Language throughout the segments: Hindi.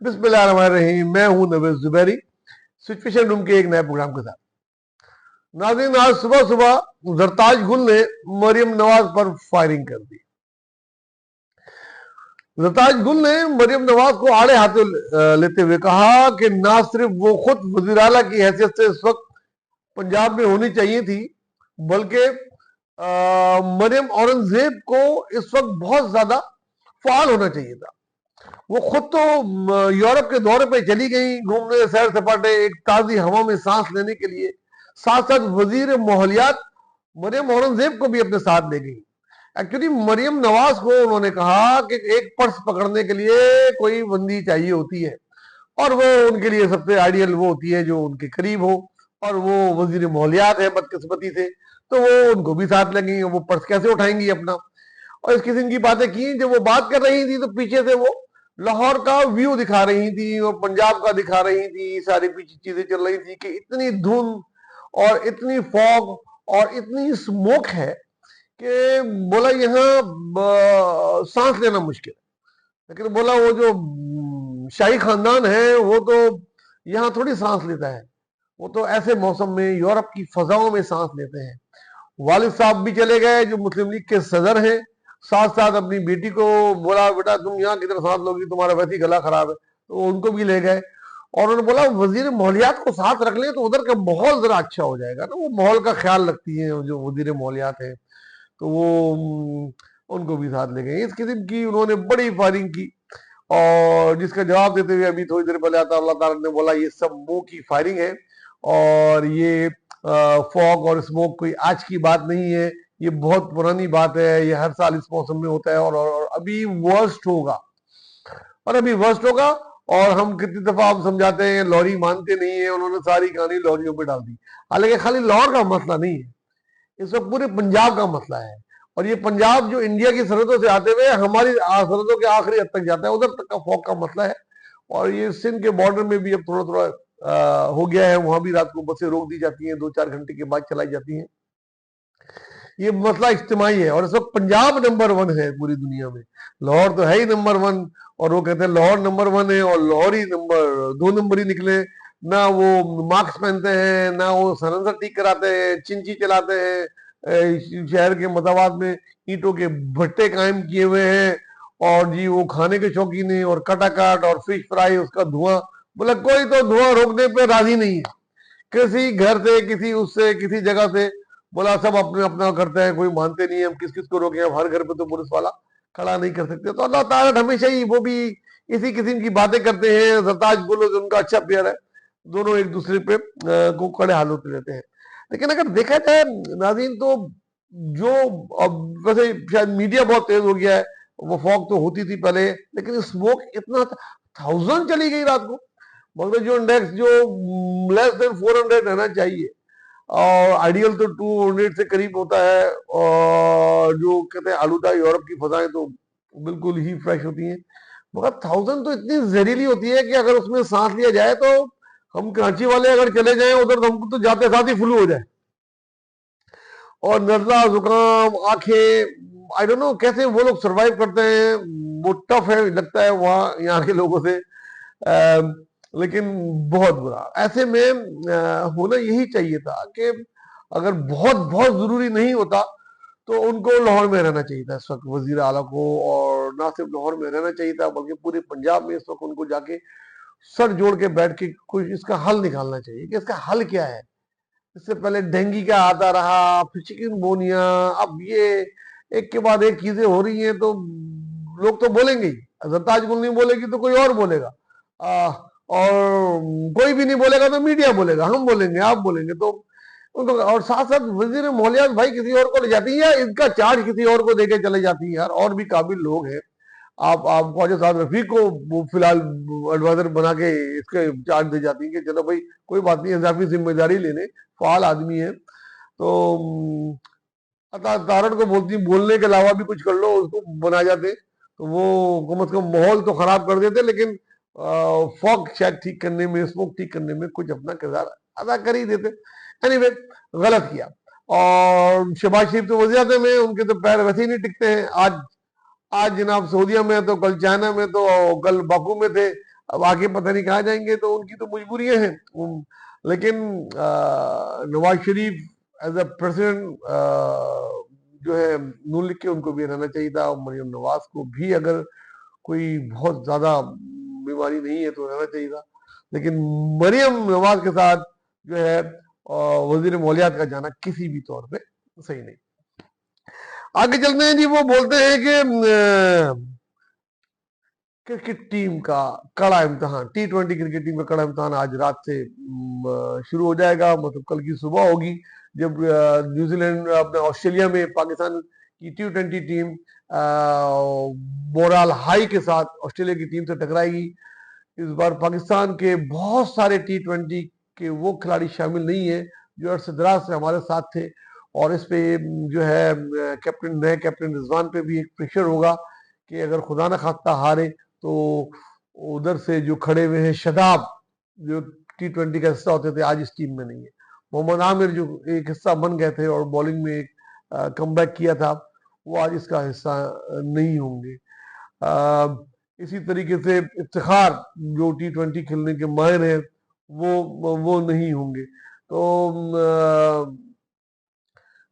बिस्मिल्लाहिर्रहमानिर्रहीम। मैं हूं नवीद जुबैरी, सिचुएशन रूम के एक नए प्रोग्राम के साथ। नाज़रीन, आज सुबह सुबह जरताज गुल ने मरियम नवाज पर फायरिंग कर दी। जरताज गुल ने मरियम नवाज को आड़े हाथों लेते हुए कहा कि ना सिर्फ वो खुद वज़ीर आला की हैसियत से इस वक्त पंजाब में होनी चाहिए थी, बल्कि मरियम औरंगजेब को इस वक्त बहुत ज्यादा फाल होना चाहिए था। वो खुद तो यूरोप के दौरे पे चली गई, घूमने, सैर सपाटे, एक ताजी हवा में सांस लेने के लिए। साथ साथ वजीर माहौलियात मरियम औरंगजेब को भी अपने साथ ले गई। एक्चुअली मरियम नवाज को उन्होंने कहा कि एक पर्स पकड़ने के लिए कोई बंदी चाहिए होती है, और वो उनके लिए सबसे आइडियल वो होती है जो उनके करीब हो, और वो वजीर माहौलियात है बदकिस्मती से, तो वो उनको भी साथ लगेंगे। वो पर्स कैसे उठाएंगी अपना? और इस किस्म की बातें की। जब वो बात कर रही थी तो पीछे से वो लाहौर का व्यू दिखा रही थी और पंजाब का दिखा रही थी। सारी पीछे चीजें चल रही थी कि इतनी धुंध और इतनी फॉग और इतनी स्मोक है कि बोला यहाँ सांस लेना मुश्किल है। लेकिन बोला वो जो शाही खानदान है वो तो यहाँ थोड़ी सांस लेता है, वो तो ऐसे मौसम में यूरोप की फजाओं में सांस लेते हैं। वालिद साहब भी चले गए जो मुस्लिम लीग के सदर हैं, साथ साथ अपनी बेटी को बोला बेटा तुम यहाँ किधर साथ लोगी, तुम्हारा वैसे ही गला खराब है, तो उनको भी ले गए। और उन्होंने बोला वजीर माहौलियात को साथ रख ले तो उधर का माहौल जरा अच्छा हो जाएगा ना। वो माहौल का ख्याल रखती है जो वजीर माहौलियात है, तो वो उनको भी साथ ले गए। इस किस्म की उन्होंने बड़ी फायरिंग की, और जिसका जवाब देते हुए अभी थोड़ी देर पहले आता अल्लाह ताला ने बोला ये सब मुंह की फायरिंग है, और ये फॉग और स्मोक कोई आज की बात नहीं है, ये बहुत पुरानी बात है। ये हर साल इस मौसम में होता है, और अभी वर्स्ट होगा, और अभी वर्स्ट होगा। और हम कितनी दफा हम समझाते हैं, लॉरी मानते नहीं है। उन्होंने सारी कहानी लॉरियों पे डाल दी। हालांकि खाली लाहौर का मसला नहीं है, इस वक्त पूरे पंजाब का मसला है। और ये पंजाब जो इंडिया की सरहदों से आते हुए हमारी सरहदों के आखिरी हद तक जाता है, उधर तक का फॉग का मसला है। और ये सिंध के बॉर्डर में भी अब थोड़ा थोड़ा हो गया है। वहां भी रात को बसें रोक दी जाती हैं, 2-4 घंटे के बाद चलाई जाती हैं। ये मसला इज्तिमाई है, और इस वक्त पंजाब नंबर 1 है पूरी दुनिया में। लाहौर तो है ही नंबर 1, और वो कहते हैं लाहौर नंबर 1 है और लाहौर ही नंबर 2 नंबर ही निकले। ना वो मास्क पहनते हैं, ना वो सरेंसर ठीक कराते हैं, चिंची चलाते हैं। शहर के मदावात में ईंटों के भट्टे कायम किए हुए हैं, और जी वो खाने के शौकीन है, और कटाकाट और फिश फ्राई उसका धुआं। बोला कोई तो धुआं रोकने पे राजी नहीं है, किसी घर से, किसी उससे, किसी जगह से। बोला सब अपने अपना करते हैं, कोई मानते नहीं है। हम किस किस को रोके? हम हर घर पे तो पुलिस वाला खड़ा नहीं कर सकते। तो अल्लाह ताला हमेशा ही वो भी इसी किस्म की बातें करते हैं। सरताज गुल उनका अच्छा प्यार है, दोनों एक दूसरे पे को कड़े हाल होते रहते हैं। लेकिन अगर देखा जाए नाज़रीन, तो जो अब वैसे शायद मीडिया बहुत तेज हो गया है। वो फॉग तो होती थी पहले, लेकिन स्मोक इतना 1000 चली गई रात को। मगर जो इंडेक्स जो लेस देन 400 रहना चाहिए, और आइडियल तो 200 से करीब होता है। और जो कहते हैं आलूदा यूरोप की फजाएं तो बिल्कुल ही फ्रेश होती हैं, मगर 1000 तो इतनी जहरीली होती है कि अगर उसमें सांस लिया जाए तो हम कराची वाले अगर चले जाएं उधर तो हमको तो जाते साथ ही फ्लू हो जाए, और नजला, जुकाम, आंखें। आई डोंट नो कैसे वो लोग सरवाइव करते हैं। वो टफ है लगता है वहाँ यहाँ के लोगों से। लेकिन बहुत बुरा। ऐसे में होना यही चाहिए था कि अगर बहुत बहुत जरूरी नहीं होता तो उनको लाहौर में रहना चाहिए था इस वक्त, वजीर आला को। और ना सिर्फ लाहौर में रहना चाहिए था बल्कि पूरे पंजाब में इस वक्त उनको जाके सर जोड़ के बैठ के कुछ इसका हल निकालना चाहिए कि इसका हल क्या है। इससे पहले डेंगू का आता रहा, फिर चिकनगुनिया, अब ये एक के बाद एक चीजें हो रही हैं, तो लोग तो बोलेंगे ही। सरताज गुल नहीं बोलेगी तो कोई और बोलेगा, और कोई भी नहीं बोलेगा तो मीडिया बोलेगा, हम बोलेंगे, आप बोलेंगे, तो उनको। और साथ साथ वजीर माहौलियात भाई किसी और को ले जाती है, या इनका चार्ज किसी और को देके चले जाती है यार। और भी काबिल लोग हैं। आप ख्वाजा साहब रफीक को वो फिलहाल एडवाइजर बना के इसके चार्ज दे जाती है कि चलो भाई कोई बात नहीं, इजाफी जिम्मेदारी लेने, फाल आदमी है। तो तारण को बोलती बोलने के अलावा भी कुछ कर लो, उसको बना जाते तो वो कम से कम माहौल तो खराब कर देते, लेकिन फॉग शायद ठीक करने में, स्मोक ठीक करने में कुछ अपना किरदार अदा कर ही देते। एनीवे, गलत किया। और शहबाज शरीफ तो वज़ीर आज़म में, उनके तो पैर वैसे ही नहीं टिकते हैं। आज आज जनाब सऊदीया में तो, कल चाइना में तो, कल बाकू में थे, अब आगे पता नहीं कहाँ जाएंगे, तो उनकी तो मजबूरियां हैं। लेकिन Nawaz Sharif as a president जो है नून लीग के, उनको भी रहना चाहिए था। और मरियम नवाज को भी अगर कोई बहुत ज्यादा बीमारी नहीं है तो रहना चाहिए था। लेकिन मरियम नवाज के साथ जो है वजीर मौलियात का जाना किसी भी तौर पे सही नहीं। आगे चलते हैं जी। वो बोलते हैं कि क्रिकेट टीम का कड़ा इम्तिहान, T20 क्रिकेट टीम का कड़ा इम्तिहान आज रात से शुरू हो जाएगा। मतलब कल की सुबह होगी, जब न्यूजीलैंड अपने ऑस्ट्रेलिया में पाकिस्तान की T20 टीम मोराल हाई के साथ ऑस्ट्रेलिया की टीम से टकराएगी। इस बार पाकिस्तान के बहुत सारे T20 के वो खिलाड़ी शामिल नहीं है जो अर्से दराज से हमारे साथ थे। और इस पे जो है नए कैप्टन रिजवान पे भी एक प्रेशर होगा कि अगर खुदा न खास्ता हारे तो उधर से जो खड़े हुए हैं शदाब, जो T20 का हिस्सा होते थे, आज इस टीम में नहीं है। मोहम्मद आमिर जो एक हिस्सा बन गए थे और बॉलिंग में एक कमबैक किया था, वो आज इसका हिस्सा नहीं होंगे। इसी तरीके से इफ्तिखार जो T20 खेलने के माहिर हैं, वो नहीं होंगे। तो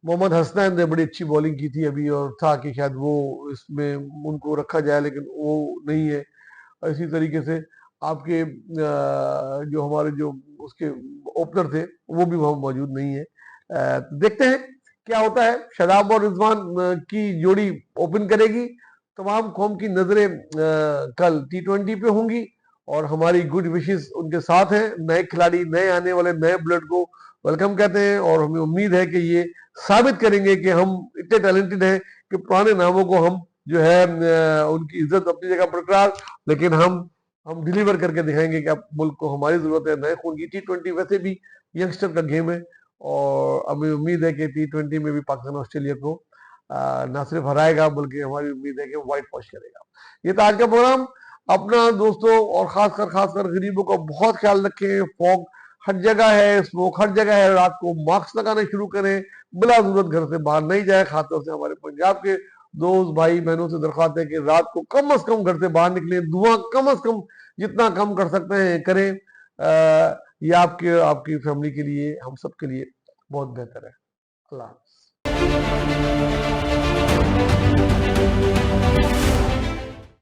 मोहम्मद हसनैन ने बड़ी अच्छी बॉलिंग की थी अभी, और था कि शायद वो इसमें उनको रखा जाए, लेकिन वो नहीं है। इसी तरीके से आपके जो हमारे जो उसके ओपनर थे वो भी वहां मौजूद नहीं है। देखते हैं क्या होता है। शदाब और रिजवान की जोड़ी ओपन करेगी। तमाम कौम की नजरें कल T20 पे होंगी और हमारी गुड विशेस उनके साथ हैं। नए खिलाड़ी, नए आने वाले नए ब्लड को वेलकम कहते हैं और हमें उम्मीद है कि ये साबित करेंगे कि हम इतने टैलेंटेड हैं कि पुराने नामों को हम जो है उनकी इज्जत अपनी जगह बरकरार, लेकिन हम डिलीवर करके दिखाएंगे कि अब मुल्क को हमारी जरूरत है नए खून की। T20 वैसे भी यंगस्टर का गेम है और हमें उम्मीद है कि T20 में भी पाकिस्तान ऑस्ट्रेलिया को ना सिर्फ हराएगा बल्कि हमारी उम्मीद है कि व्हाइट वॉश करेगा। ये था आज का प्रोग्राम। अपना दोस्तों और खासकर गरीबों का बहुत ख्याल रखें। फॉग हर जगह है, स्मोक हर जगह है। रात को मास्क लगाना शुरू करें, बिला जरूरत घर से बाहर नहीं जाए। खासतौर से हमारे पंजाब के दोस्त भाई बहनों से दरख्वास्त है कि रात को कम से कम घर से बाहर निकलें। धुआं कम से कम जितना कम कर सकते हैं करें। ये आपकी फैमिली के लिए, हम सब के लिए बहुत बेहतर है। अल्लाह हाफ़िज़।